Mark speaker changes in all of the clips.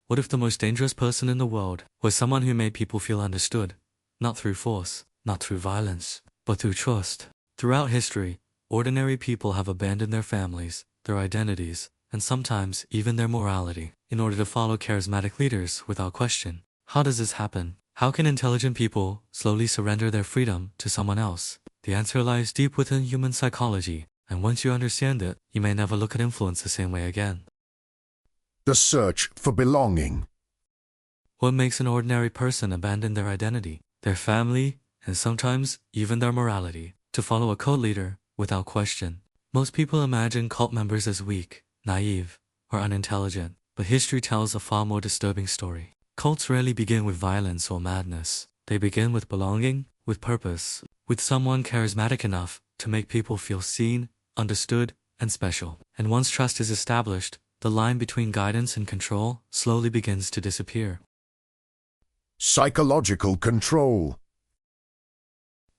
Speaker 1: What if the most dangerous person in the world was someone who made people feel understood, not through force, not through violence, but through trust? Throughout history, ordinary people have abandoned their families, their identities, and sometimes even their morality, in order to follow charismatic leaders without question. How does this happen? How can intelligent people slowly surrender their freedom to someone else? The answer lies deep within human psychology, and once you understand it, you may never look at influence the same way again.
Speaker 2: The search for belonging.
Speaker 1: What makes an ordinary person abandon their identity, their family, and sometimes even their morality, to follow a cult leader without question? Most people imagine cult members as weak, naive, or unintelligent, but history tells a far more disturbing story. Cults rarely begin with violence or madness. They begin with belonging, with purpose, with someone charismatic enough to make people feel seen, understood, and special. And once trust is established, the line between guidance and control slowly begins to disappear.
Speaker 2: Psychological control.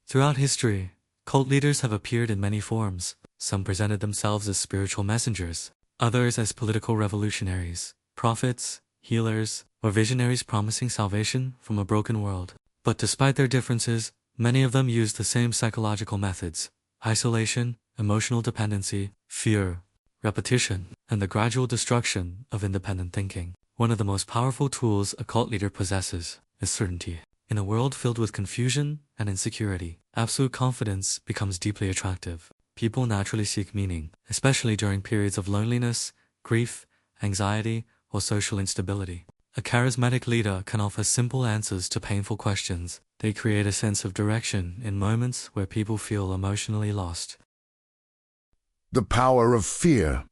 Speaker 1: Throughout history, cult leaders have appeared in many forms. Some presented themselves as spiritual messengers, others as political revolutionaries, prophets, healers, or visionaries promising salvation from a broken world. But despite their differences, many of them used the same psychological methods: isolation, emotional dependency, fear, repetition, and the gradual destruction of independent thinking. One of the most powerful tools a cult leader possesses is certainty. In a world filled with confusion and insecurity, absolute confidence becomes deeply attractive. People naturally seek meaning, especially during periods of loneliness, grief, anxiety, or social instability. A charismatic leader can offer simple answers to painful questions. They create a sense of direction in moments where people feel emotionally lost.
Speaker 2: The power of fear.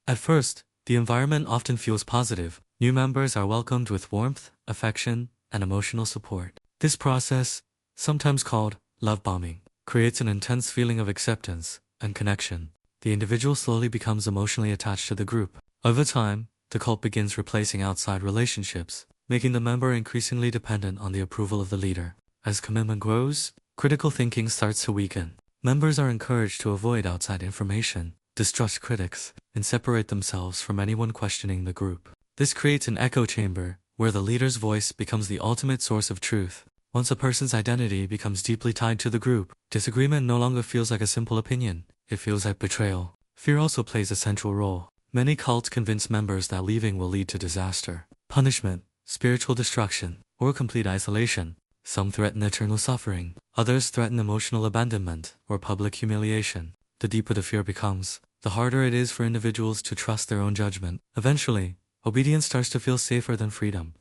Speaker 1: At first, the environment often feels positive. New members are welcomed with warmth, affection, and emotional support. This process, sometimes called love bombing, creates an intense feeling of acceptance and connection. The individual slowly becomes emotionally attached to the group. Over time, the cult begins replacing outside relationships, making the member increasingly dependent on the approval of the leader. As commitment grows, critical thinking starts to weaken. Members are encouraged to avoid outside information, distrust critics, and separate themselves from anyone questioning the group. This creates an echo chamber where the leader's voice becomes the ultimate source of truth. Once a person's identity becomes deeply tied to the group, disagreement no longer feels like a simple opinion. It feels like betrayal. Fear also plays a central role. Many cults convince members that leaving will lead to disaster, punishment, spiritual destruction, or complete isolation. Some threaten eternal suffering. Others threaten emotional abandonment or public humiliation. The deeper the fear becomes, the harder it is for individuals to trust their own judgment. Eventually, obedience starts to feel safer than freedom.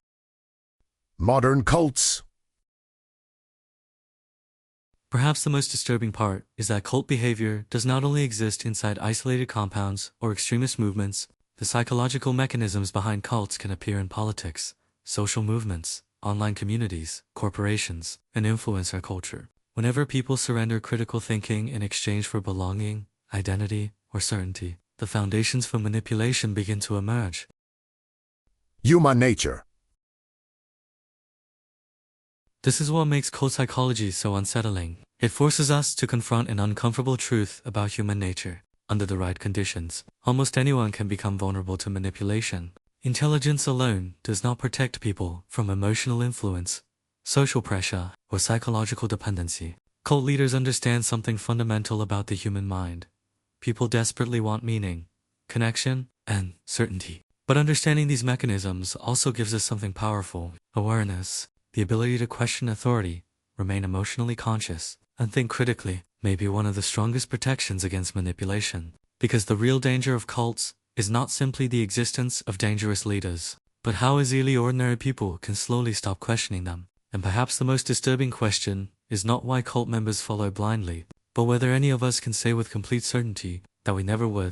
Speaker 2: Modern cults.
Speaker 1: Perhaps the most disturbing part is that cult behavior does not only exist inside isolated compounds or extremist movements. The psychological mechanisms behind cults can appear in politics, social movements, online communities, corporations, and influencer culture. Whenever people surrender critical thinking in exchange for belonging, identity, or certainty, the foundations for manipulation begin to emerge.
Speaker 2: Human nature.
Speaker 1: This is what makes cult psychology so unsettling. It forces us to confront an uncomfortable truth about human nature. Under the right conditions, almost anyone can become vulnerable to manipulation. Intelligence alone does not protect people from emotional influence, social pressure, or psychological dependency. Cult leaders understand something fundamental about the human mind. People desperately want meaning, connection, and certainty. But understanding these mechanisms also gives us something powerful: awareness. The ability to question authority, remain emotionally conscious, and think critically may be one of the strongest protections against manipulation. Because the real danger of cults is not simply the existence of dangerous leaders, but how easily ordinary people can slowly stop questioning them. And perhaps the most disturbing question is not why cult members follow blindly, but whether any of us can say with complete certainty that we never would.